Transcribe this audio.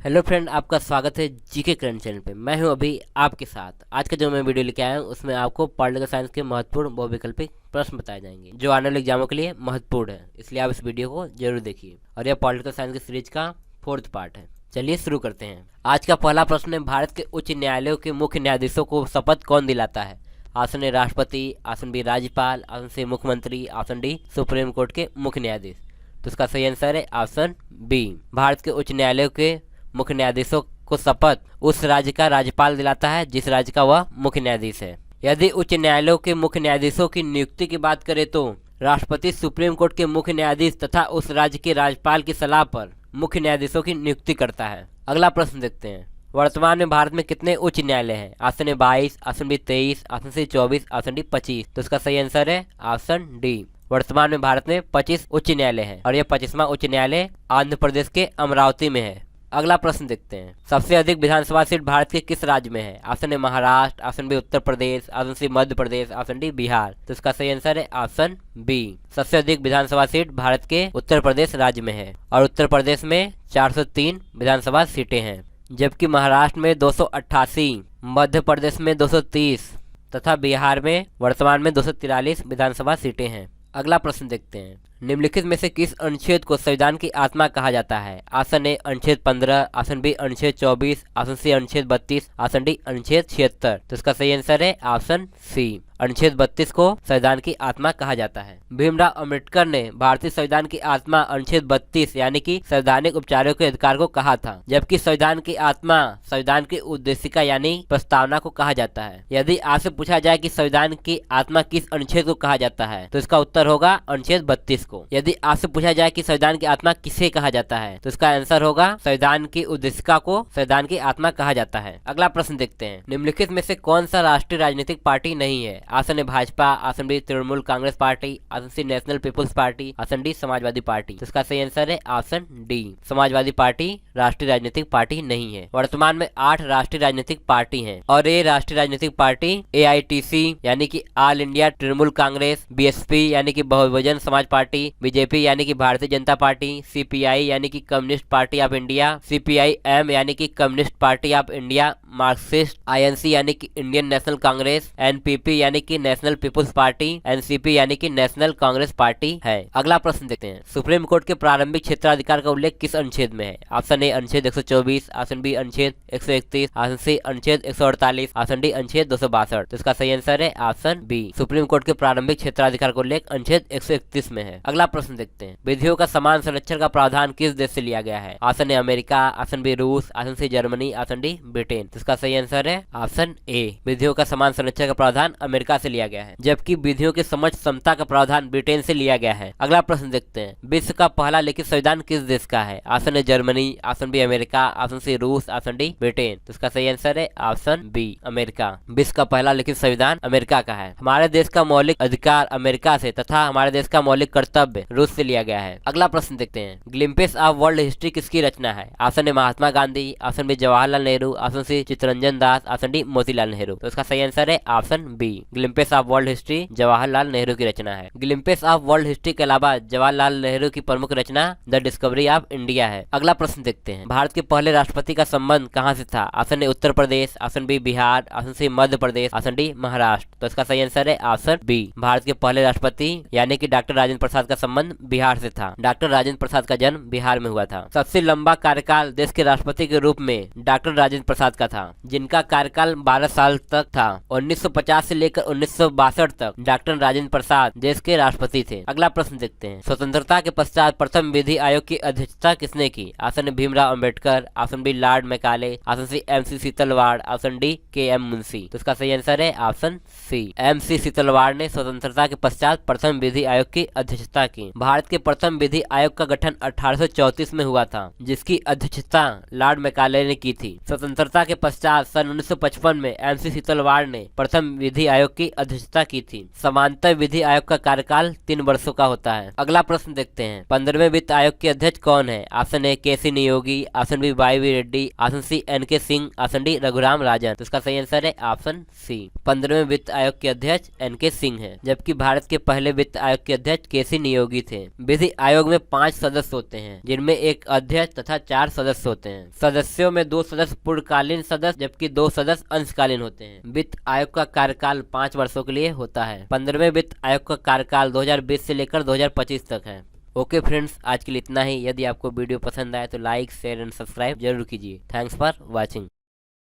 Hello friend, आपका स्वागत है जीके करंट चैनल पे। मैं हूं अभी आपके साथ। आज का जो मैं वीडियो लेके आया हूं उसमें आपको पॉलिटिकल साइंस के महत्वपूर्ण बहुविकल्पी प्रश्न बताए जाएंगे जो आने वाले एग्जामों के लिए महत्वपूर्ण है, इसलिए आप इस वीडियो को जरूर देखिए। और यह पॉलिटिकल साइंस की सीरीज का 4th पार्ट है। चलिए शुरू करते हैं। आज का पहला प्रश्न है, भारत के उच्च न्यायालयों के मुख्य न्यायाधीशों को शपथ कौन दिलाता है? ऑप्शन ए राष्ट्रपति, ऑप्शन बी राज्यपाल, ऑप्शन सी मुख्यमंत्री, ऑप्शन डी सुप्रीम कोर्ट के मुख्य न्यायाधीश। तो इसका सही आंसर है ऑप्शन बी। भारत के उच्च न्यायालयों के मुख्य न्यायाधीशों को शपथ उस राज्य का राज्यपाल दिलाता है जिस राज्य का वह मुख्य न्यायाधीश है। यदि उच्च न्यायालयों के मुख्य न्यायाधीशों की नियुक्ति की बात करें तो राष्ट्रपति सुप्रीम कोर्ट के मुख्य न्यायाधीश तथा उस राज्य के राज्यपाल की सलाह पर मुख्य न्यायाधीशों की नियुक्ति करता है। अगला प्रश्न देखते हैं। वर्तमान में भारत में कितने उच्च न्यायालय हैं? Option A 22, option B 23, option C 24, option D 25। तो इसका सही आंसर है ऑप्शन डी। वर्तमान में भारत में 25 उच्च न्यायालय हैं और यह 25वां उच्च न्यायालय आंध्र प्रदेश के अमरावती में है। अगला प्रश्न देखते हैं। सबसे अधिक विधानसभा सीट भारत के किस राज्य में है? Option A Maharashtra, option B Uttar Pradesh, option C Madhya Pradesh, option D Bihar. तो इसका सही आंसर है ऑप्शन बी। सबसे अधिक विधानसभा सीट भारत के उत्तर प्रदेश राज्य में है और उत्तर प्रदेश में 403 विधानसभा सीटें हैं, जबकि महाराष्ट्र में 288, मध्य प्रदेश में 230 तथा बिहार में वर्तमान में 243 विधानसभा सीटें हैं। अगला प्रश्न देखते हैं। निम्नलिखित में से किस अनुच्छेद को संविधान की आत्मा कहा जाता है? ऑप्शन ए अनुच्छेद 15, ऑप्शन बी अनुच्छेद 24, ऑप्शन सी अनुच्छेद 32, ऑप्शन डी अनुच्छेद 76। तो इसका सही आंसर है ऑप्शन सी। अनुच्छेद 32 को संविधान की आत्मा कहा जाता है। भीमराव अंबेडकर ने भारतीय संविधान की आत्मा अनुच्छेद 32 यानी कि संवैधानिक उपचारों के अधिकार को कहा था, जबकि संविधान की आत्मा संविधान की उद्देशिका यानी प्रस्तावना को कहा जाता है। यदि आपसे पूछा जाए कि संविधान की आत्मा किस अनुच्छेद को कहा जाता है तो इसका उत्तर होगा अनुच्छेद 32 को। यदि आपसे पूछा जाए कि संविधान की आत्मा किसे कहा जाता है तो इसका आंसर होगा संविधान की उद्देशिका को संविधान की आत्मा कहा जाता है। अगला प्रश्न देखते हैं। निम्नलिखित में से कौन सा राष्ट्रीय राजनीतिक पार्टी नहीं है? Option A Bhajpa, option B Trinamool Congress party, option C national people's party, option D Samajwadi party. तो इसका सही आंसर है ऑप्शन डी। समाजवादी पार्टी राष्ट्रीय राजनीतिक पार्टी नहीं है। वर्तमान में 8 राष्ट्रीय राजनीतिक पार्टी हैं और ये राष्ट्रीय राजनीतिक पार्टी AITC यानी कि all India Trinamool Congress, BSP यानी कि बहुजन समाज पार्टी, BJP यानी कि भारतीय जनता पार्टी, CPI यानी कि communist party of India, CPIM यानी कि communist party of India, Marxist, INC यानी कि इंडियन नेशनल कांग्रेस, NPP यानी कि नेशनल पीपुल्स पार्टी, NCP यानी कि नेशनल कांग्रेस पार्टी है। अगला प्रश्न देखते हैं। सुप्रीम कोर्ट के प्रारंभिक क्षेत्राधिकार का उल्लेख किस अनुच्छेद में है? ऑप्शन ए अनुच्छेद 124, ऑप्शन बी अनुच्छेद 131, ऑप्शन सी अनुच्छेद 148, ऑप्शन डी अनुच्छेद 262। तो इसका सही आंसर है ऑप्शन बी। सुप्रीम कोर्ट के प्रारंभिक क्षेत्राधिकार का उल्लेख अनुच्छेद 131 में है। अगला प्रश्न देखते हैं। विधियों का समान संरक्षण का प्रावधान किस देश से लिया गया है? Option A America, option B रूस, option C Germany, option D Britain. इसका सही आंसर है ऑप्शन ए। विधियों का समान संरक्षण का प्रावधान अमेरिका से लिया गया है, जबकि विधियों के समझ समता का प्रावधान ब्रिटेन से लिया गया है। अगला प्रश्न देखते हैं। विश्व का पहला लिखित संविधान किस देश का है? Option A Germany, option B America, option C रूस, ऑप्शन डी ब्रिटेन। तो इसका सही आंसर है ऑप्शन बी अमेरिका। विश्व का पहला लिखित संविधान अमेरिका का है। हमारे देश का मौलिक अधिकार अमेरिका से तथा हमारे देश का मौलिक कर्तव्य रूस से लिया गया है। अगला प्रश्न देखते हैं। ग्लिम्पिस ऑफ वर्ल्ड हिस्ट्री किसकी रचना है? Option A Mahatma Gandhi, option B Jawaharlal Nehru, option C Chittaranjan Das, option D Motilal Nehru. तो इसका सही आंसर है option B. Glimpses of world history Jawaharlal Nehru की रचना है। ग्लिम्पिस ऑफ वर्ल्ड हिस्ट्री के अलावा जवाहरलाल नेहरू की प्रमुख रचना द डिस्कवरी ऑफ इंडिया है। अगला प्रश्न देखते हैं। भारत के पहले राष्ट्रपति का संबंध कहां से था? Option A Uttar Pradesh, option B Bihar, option C Madhya Pradesh, option D Maharashtra. तो इसका सही आंसर है ऑप्शन बी। भारत के पहले राष्ट्रपति यानी कि डॉक्टर राजेंद्र प्रसाद का संबंध बिहार से था। डॉक्टर राजेंद्र प्रसाद का जन्म बिहार में हुआ था। सबसे लंबा कार्यकाल देश के राष्ट्रपति के रूप में डॉक्टर राजेंद्र प्रसाद का था, जिनका कार्यकाल 12 साल तक था। 1950 से लेकर 1962 तक डॉक्टर राजेंद्र प्रसाद देश के राष्ट्रपति थे। अगला प्रश्न देखते हैं। स्वतंत्रता के पश्चात प्रथम विधि आयोग की अध्यक्षता किसने की? Option A Bhimrao Ambedkar, option B Lord Macaulay, option C MC Setalvad, option D KM Munshi. तो इसका सही आंसर है ऑप्शन सी। MC सीतलवाड़ ने स्वतंत्रता के पश्चात प्रथम विधि आयोग की अध्यक्षता की। भारत के प्रथम विधि आयोग का गठन 1834 में हुआ था, जिसकी अध्यक्षता लॉर्ड मैकाले ने की थी। स्वतंत्रता के पश्चात सन 1955 में MC शीतलवाड़ ने प्रथम विधि आयोग की अध्यक्षता की थी। समांतर विधि आयोग का कार्यकाल 3 वर्षों का होता है। अगला प्रश्न देखते हैं, 15वें वित्त आयोग के अध्यक्ष कौन है? Option A KC Niyogi, option B YV Reddy, option C NK Singh, option D Raghuram Rajan. तो इसका सही आंसर है ऑप्शन सी, 15वें वित्त आयोग के अध्यक्ष NK सिंह है, जबकि भारत के पहले वित्त आयोग के अध्यक्ष KC नियोगी थे। विधि आयोग में 5 सदस्य होते हैं, जिनमें एक अध्यक्ष तथा 4 सदस्य होते हैं। सदस्यों में 2 सदस्य पूर्णकालीन सदस्य जबकि 2 सदस्य अंशकालीन होते हैं। वित्त आयोग का कार्यकाल 5 वर्षों के लिए होता है। 15वें वित्त आयोग का कार्यकाल 2020 से लेकर 2025 तक है। ओके फ्रेंड्स, आज के लिए इतना ही। यदि आपको वीडियो पसंद आए तो लाइक, शेयर एंड सब्सक्राइब जरूर कीजिए। Thanks for watching.